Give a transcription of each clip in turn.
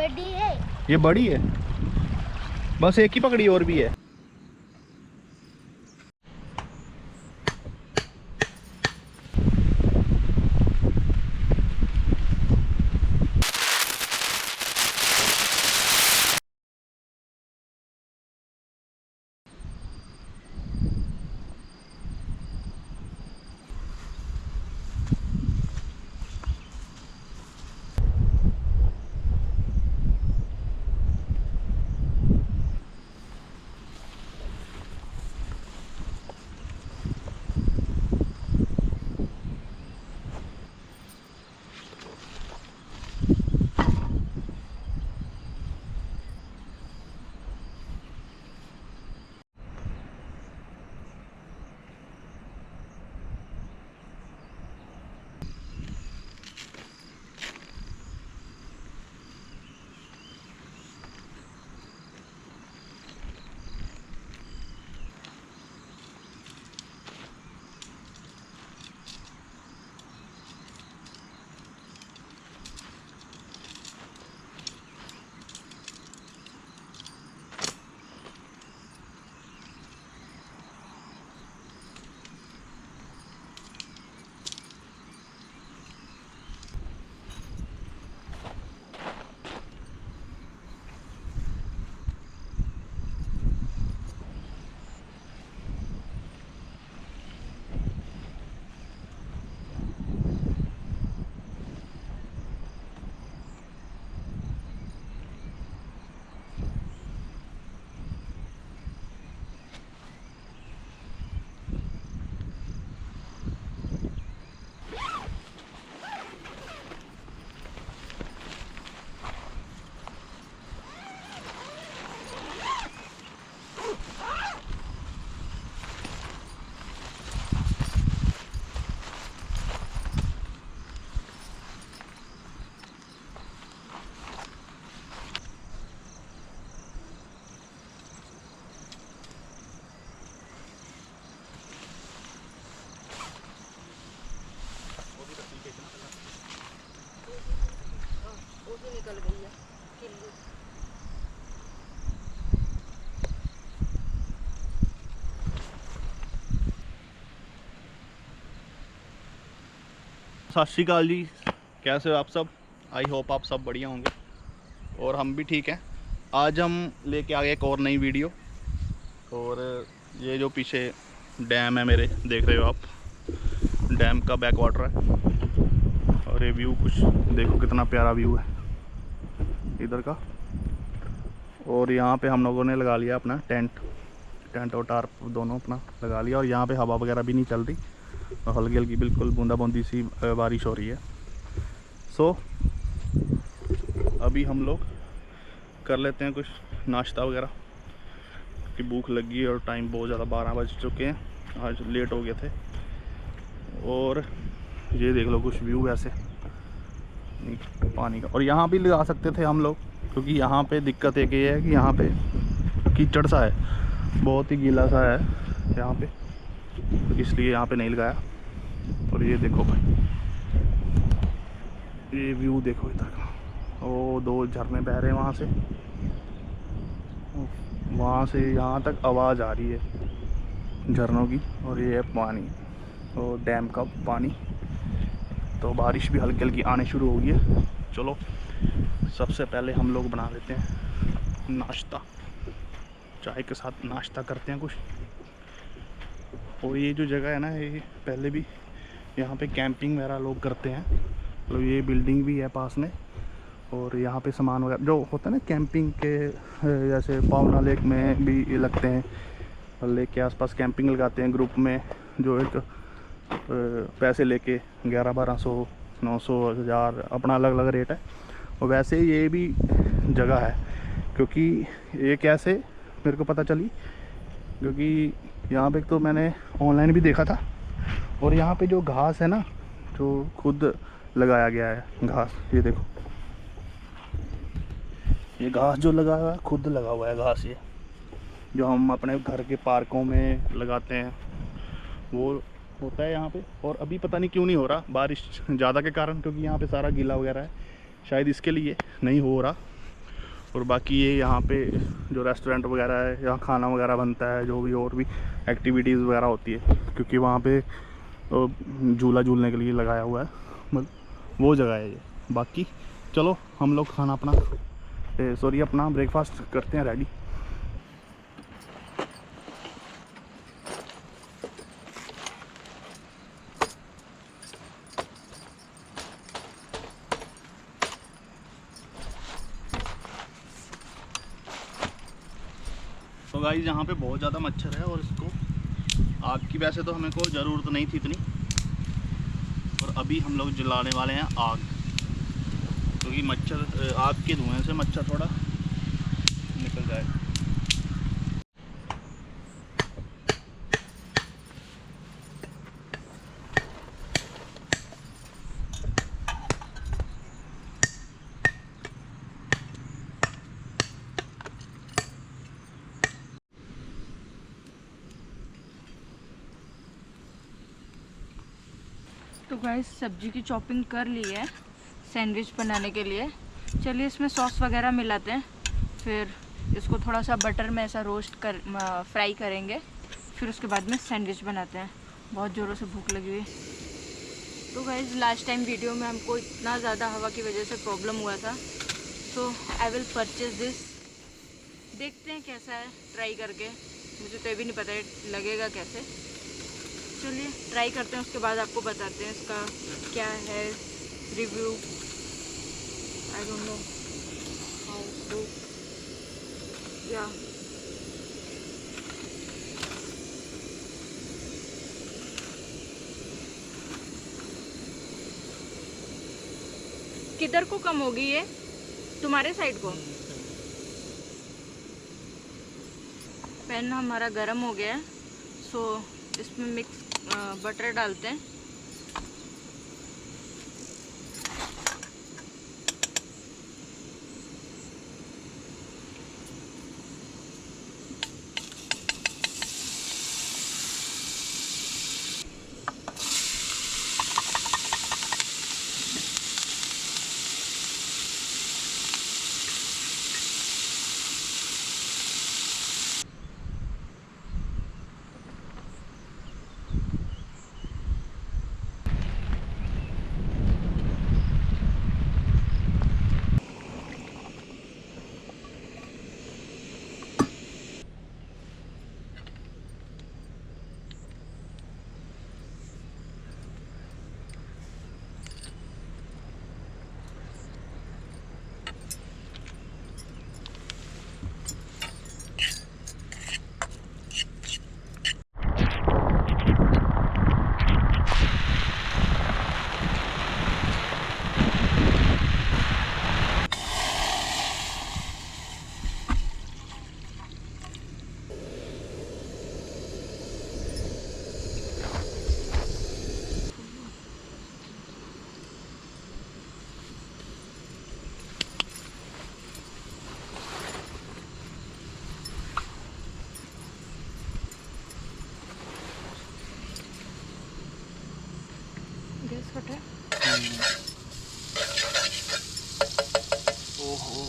बड़ी है। ये बड़ी है, बस एक ही पकड़ी और भी है। निकल गई है किल्ली। सत श्री अकाल जी, कैसे हो आप सब? आई होप आप सब बढ़िया होंगे और हम भी ठीक हैं। आज हम लेके आ गए एक और नई वीडियो। और ये जो पीछे डैम है मेरे, देख रहे हो आप, डैम का बैक वाटर है। और ये व्यू कुछ देखो, कितना प्यारा व्यू है इधर का। और यहाँ पे हम लोगों ने लगा लिया अपना टेंट और टार्प दोनों अपना लगा लिया। और यहाँ पे हवा वगैरह भी नहीं चल रही और हल्की हल्की बिल्कुल बूंदा बूंदी सी बारिश हो रही है। सो अभी हम लोग कर लेते हैं कुछ नाश्ता वगैरह, कि भूख लगी है और टाइम बहुत ज़्यादा 12 बज चुके हैं, आज लेट हो गए थे। और ये देख लो कुछ व्यू ऐसे पानी का। और यहाँ भी लगा सकते थे हम लोग, क्योंकि यहाँ पे दिक्कत एक ये है कि यहाँ पे कीचड़ सा है, बहुत ही गीला सा है यहाँ पे, तो इसलिए यहाँ पे नहीं लगाया। और ये देखो भाई, ये व्यू देखो इधर का। वो 2 झरने बह रहे हैं वहाँ से यहाँ तक आवाज़ आ रही है झरनों की। और ये है पानी, और डैम का पानी। तो बारिश भी हल्की हल्की आने शुरू हो गई है। चलो सबसे पहले हम लोग बना लेते हैं नाश्ता, चाय के साथ नाश्ता करते हैं कुछ। और ये जो जगह है ना, ये पहले भी यहाँ पे कैंपिंग वगैरह लोग करते हैं। मतलब ये बिल्डिंग भी है पास में, और यहाँ पे सामान वगैरह जो होता है ना कैंपिंग के, जैसे पावना लेक में भी लगते हैं, लेक के आसपास कैंपिंग लगाते हैं ग्रुप में, जो एक पैसे लेके 1100-1200 900 1000 अपना अलग अलग रेट है। और वैसे ये भी जगह है, क्योंकि ये कैसे मेरे को पता चली, क्योंकि यहाँ पे तो मैंने ऑनलाइन भी देखा था। और यहाँ पे जो घास है ना, जो खुद लगाया गया है घास, ये देखो, ये घास जो लगा हुआ है खुद लगा हुआ है घास, ये जो हम अपने घर के पार्कों में लगाते हैं वो होता है यहाँ पे। और अभी पता नहीं क्यों नहीं हो रहा, बारिश ज़्यादा के कारण, क्योंकि यहाँ पे सारा गीला वगैरह है, शायद इसके लिए नहीं हो रहा। और बाकी ये यहाँ पे जो रेस्टोरेंट वगैरह है, यहाँ खाना वगैरह बनता है, जो भी और भी एक्टिविटीज़ वगैरह होती है, क्योंकि वहाँ पे झूला झूलने के लिए लगाया हुआ है, मतलब वो जगह है ये। बाकी चलो हम लोग खाना अपना ब्रेकफास्ट करते हैं रेडी। तो गाइस यहाँ पे बहुत ज़्यादा मच्छर है, और इसको आग की वैसे तो हमें को ज़रूरत नहीं थी इतनी, और अभी हम लोग जलाने वाले हैं आग, क्योंकि मच्छर आग के धुएं से मच्छर थोड़ा निकल जाए। तो गाइस सब्जी की चॉपिंग कर ली है सैंडविच बनाने के लिए। चलिए इसमें सॉस वगैरह मिलाते हैं, फिर इसको थोड़ा सा बटर में ऐसा फ्राई करेंगे, फिर उसके बाद में सैंडविच बनाते हैं। बहुत ज़ोरों से भूख लगी हुई है। तो गाइस लास्ट टाइम वीडियो में हमको इतना ज़्यादा हवा की वजह से प्रॉब्लम हुआ था, तो आई विल परचेज दिस। देखते हैं कैसा है ट्राई करके, मुझे तो ये भी नहीं पता है लगेगा कैसे। चलिए ट्राई करते हैं, उसके बाद आपको बताते हैं इसका क्या है review. I don't know how to या किधर को कम होगी ये, तुम्हारे साइड को? पैन हमारा गरम हो गया है, सो इसमें मिक्स बटर डालते हैं। गैस कट है। ओहो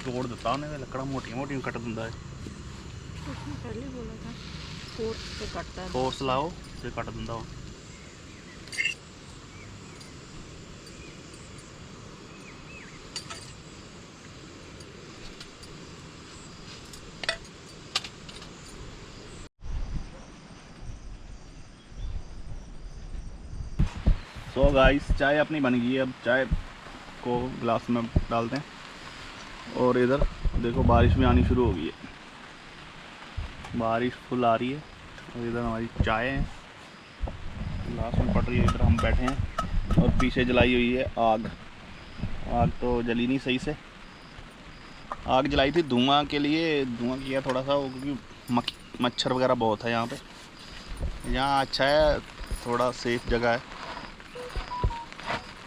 तोड़ देता उन्हें, लकड़ा मोटी मोटी कट दिंदा है। उसने पहले बोला था फोर्स से कटता है, फोर्स लाओ फिर कट दिंदा वो। सो गाइस चाय अपनी बन गई है, अब चाय को गिलास में डालते हैं। और इधर देखो बारिश भी आनी शुरू हो गई है, बारिश फुल आ रही है। और इधर हमारी चाय है गिलास में पड़ रही है, इधर हम बैठे हैं। और पीछे जलाई हुई है आग। आग तो जली नहीं सही से, आग जलाई थी धुआं के लिए, धुआं किया थोड़ा सा वो, क्योंकि मच्छर वगैरह बहुत है यहाँ पे। यहाँ अच्छा है, थोड़ा सेफ जगह है,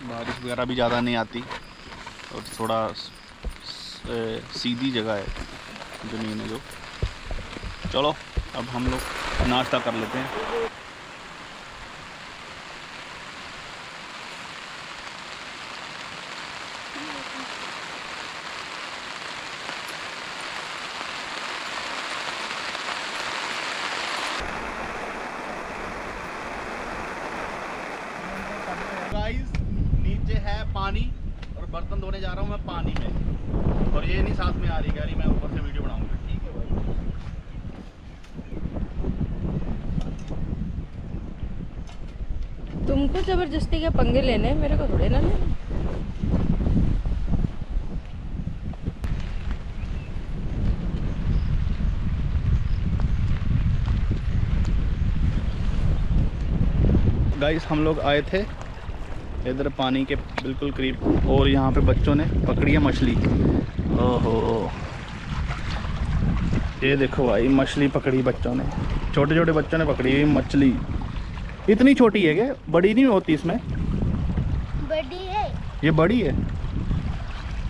बारिश वगैरह भी ज़्यादा नहीं आती, और थोड़ा सीधी जगह है ज़मीन है जो। चलो अब हम लोग नाश्ता कर लेते हैं। गाइस नीचे है पानी और बर्तन धोने जा रहा हूँ मैं पानी में, और ये नहीं साथ में आ रही, कह रही मैं ऊपर से वीडियो बनाऊंगा। ठीक है भाई। तुमको जबरदस्ती के पंगे लेने, मेरे को थोड़े ना लेने। गाइस हम लोग आए थे इधर पानी के बिल्कुल करीब, और यहाँ पे बच्चों ने पकड़ी है मछली। ओहो, ये देखो भाई मछली पकड़ी बच्चों ने, छोटे छोटे बच्चों ने पकड़ी हुई मछली। इतनी छोटी है क्या? बड़ी नहीं होती इसमें? बड़ी है। ये बड़ी है?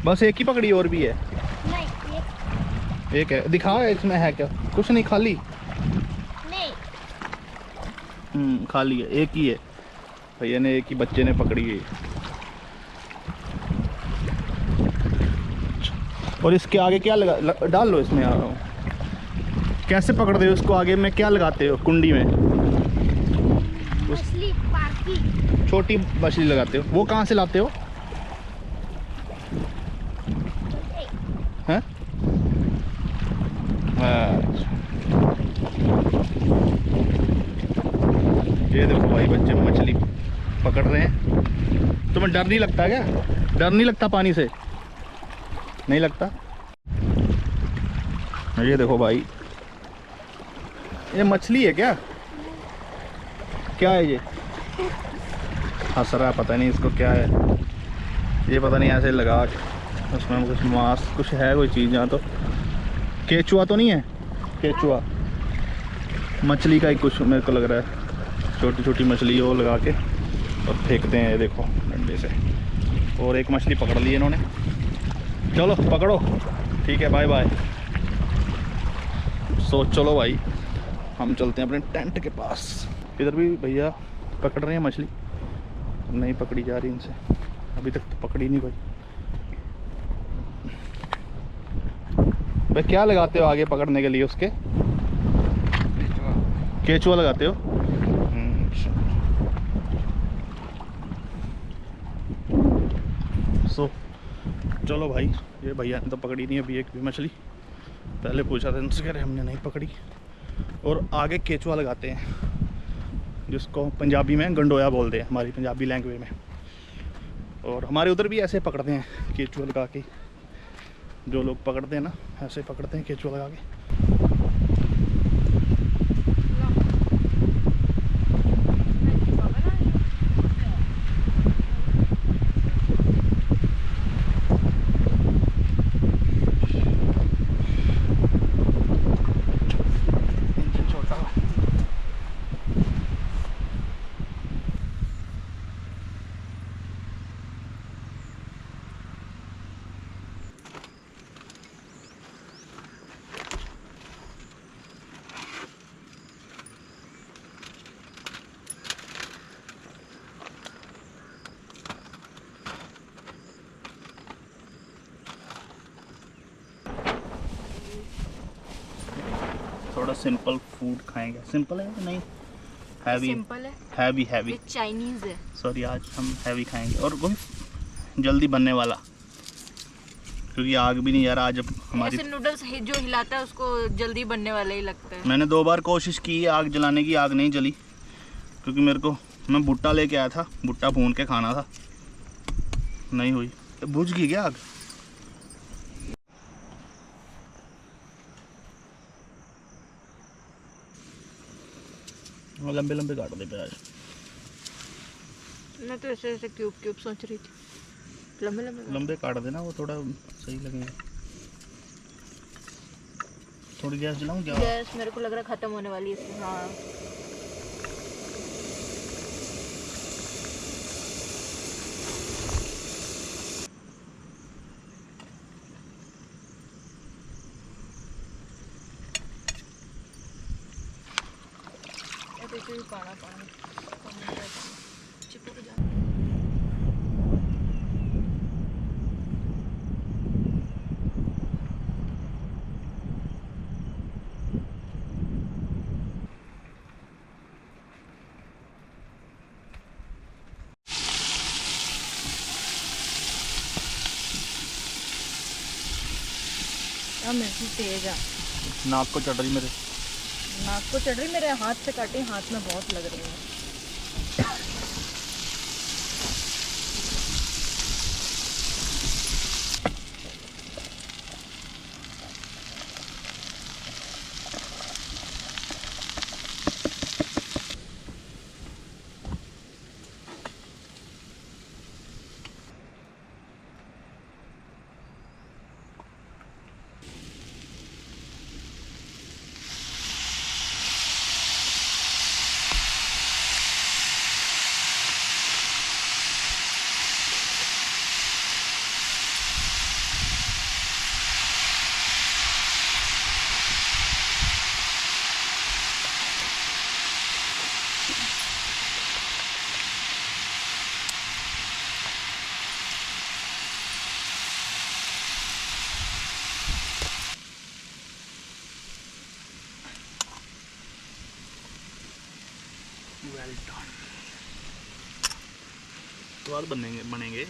बस एक ही पकड़ी और भी है? नहीं, एक है। दिखा इसमें है क्या? कुछ नहीं, खाली? नहीं। खाली है, एक ही है। भैया ने एक ही बच्चे ने पकड़ी है। और इसके आगे क्या डाल लो इसमें। कैसे पकड़ते हो उसको? आगे में क्या लगाते हो कुंडी में? मछली पाकी। छोटी मछली लगाते हो? वो कहाँ से लाते हो? हैं? ये देखो भाई बच्चे मछली पकड़ रहे हैं। तुम्हें डर नहीं लगता क्या? डर नहीं लगता पानी से? नहीं लगता? ये देखो भाई, ये मछली है क्या? क्या है ये? हंस रहा है, पता नहीं इसको क्या है। ये पता नहीं ऐसे लगा उसमें कुछ मांस कुछ है, कोई चीज़। यहाँ तो केचुआ तो नहीं है? केचुआ मछली का ही कुछ मेरे को लग रहा है। छोटी छोटी मछली वो लगा के और फेंकते हैं, ये देखो डंडे से। और एक मछली पकड़ ली इन्होंने। चलो पकड़ो, ठीक है, बाय बाय। सो चलो भाई हम चलते हैं अपने टेंट के पास। इधर भी भैया पकड़ रहे हैं मछली, नहीं पकड़ी जा रही इनसे अभी तक, तो पकड़ी नहीं कोई। भाई क्या लगाते हो आगे पकड़ने के लिए उसके? केचुआ लगाते हो? सो चलो भाई, ये भैया ने तो पकड़ी नहीं अभी एक भी मछली। पहले पूछा था इनसे, कह रहे हमने नहीं पकड़ी। और आगे केचुआ लगाते हैं, जिसको पंजाबी में गंडोया बोलते हैं, हमारी पंजाबी लैंग्वेज में। और हमारे उधर भी ऐसे पकड़ते हैं केचुआ लगा के। जो लोग पकड़ते हैं ना, ऐसे पकड़ते हैं केचुआ लगा के। थोड़ा सिंपल फूड खाएंगे। सिंपल है कि नहीं? हैवी? सिंपल है, हैवी हैवी चाइनीज है। सॉरी, आज हम हैवी खाएंगे और कोई जल्दी बनने वाला, क्योंकि आग भी नहीं यार आज हमारी। ऐसे नूडल्स जो हिलाता है उसको जल्दी बनने वाला ही लगता है। मैंने 2 बार कोशिश की आग जलाने की, आग नहीं जली, क्योंकि मेरे को, मैं भुट्टा लेके आया था, भुट्टा भून के खाना था, नहीं हुई। बुझ गई क्या आग? लंबे लंबे काट दे प्याज। मैं तो ऐसे ऐसे क्यूब क्यूब सोच रही थी, लंबे लंबे लंबे काट देना, वो थोड़ा सही लगेगा। थोड़ी गैस जलाऊं क्या? गैस मेरे को लग रहा है खत्म होने वाली है। हाँ भी पाना चिपक जा। हाँ मिर्ची तेज है। नाक को चढ़ रही मेरे। नाक को चढ़ रही, मेरे हाथ से काटी, हाथ में बहुत लग रही है। Well done. स्वाद बनेंगे।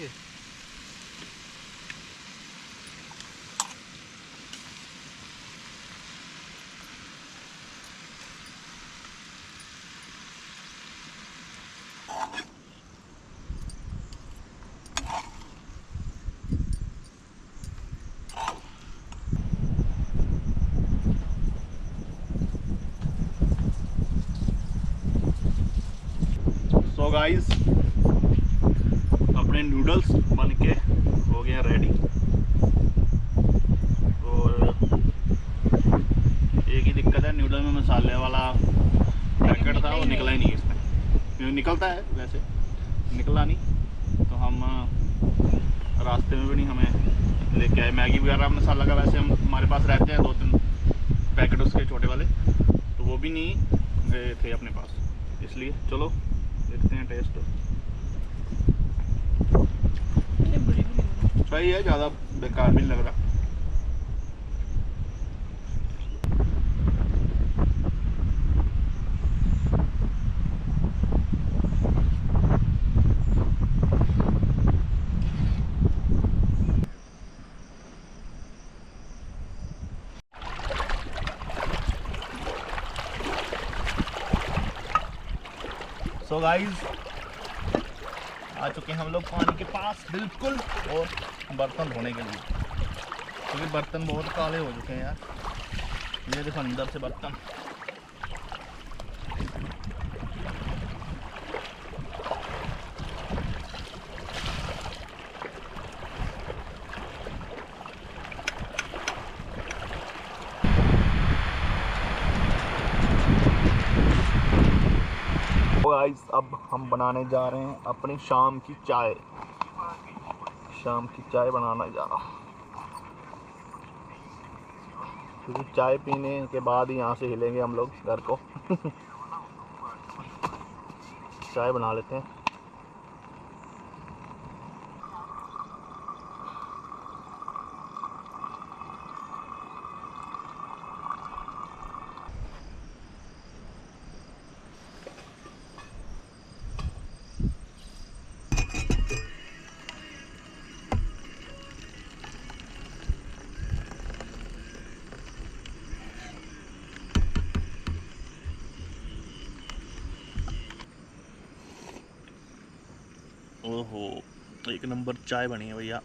सो गाइस, अपने नूडल्स बन के हो गए रेडी। और एक ही दिक्कत है, नूडल में मसाले वाला पैकेट था, वो निकला ही नहीं इसमें। निकलता है वैसे, निकला नहीं, तो हम रास्ते में भी नहीं हमें लेके आए। मैगी वगैरह मसाला का वैसे हमारे पास रहते हैं 2-3 पैकेट उसके छोटे वाले, तो वो भी नहीं थे अपने पास, इसलिए चलो देखते हैं टेस्ट। सही है, ज़्यादा बेकार भी नहीं लग रहा। सो गाइस, आ चुके हैं हम लोग पानी के पास बिल्कुल, और बर्तन धोने के लिए, क्योंकि बर्तन बहुत काले हो चुके हैं यार। ये देखो अंदर से बर्तन। गाइस, अब हम बनाने जा रहे हैं अपनी शाम की चाय। शाम की चाय बनाना जा रहा, क्योंकि चाय पीने के बाद ही यहाँ से हिलेंगे हम लोग घर को। चाय बना लेते हैं। ओहो, एक नंबर चाय बनी है भैया।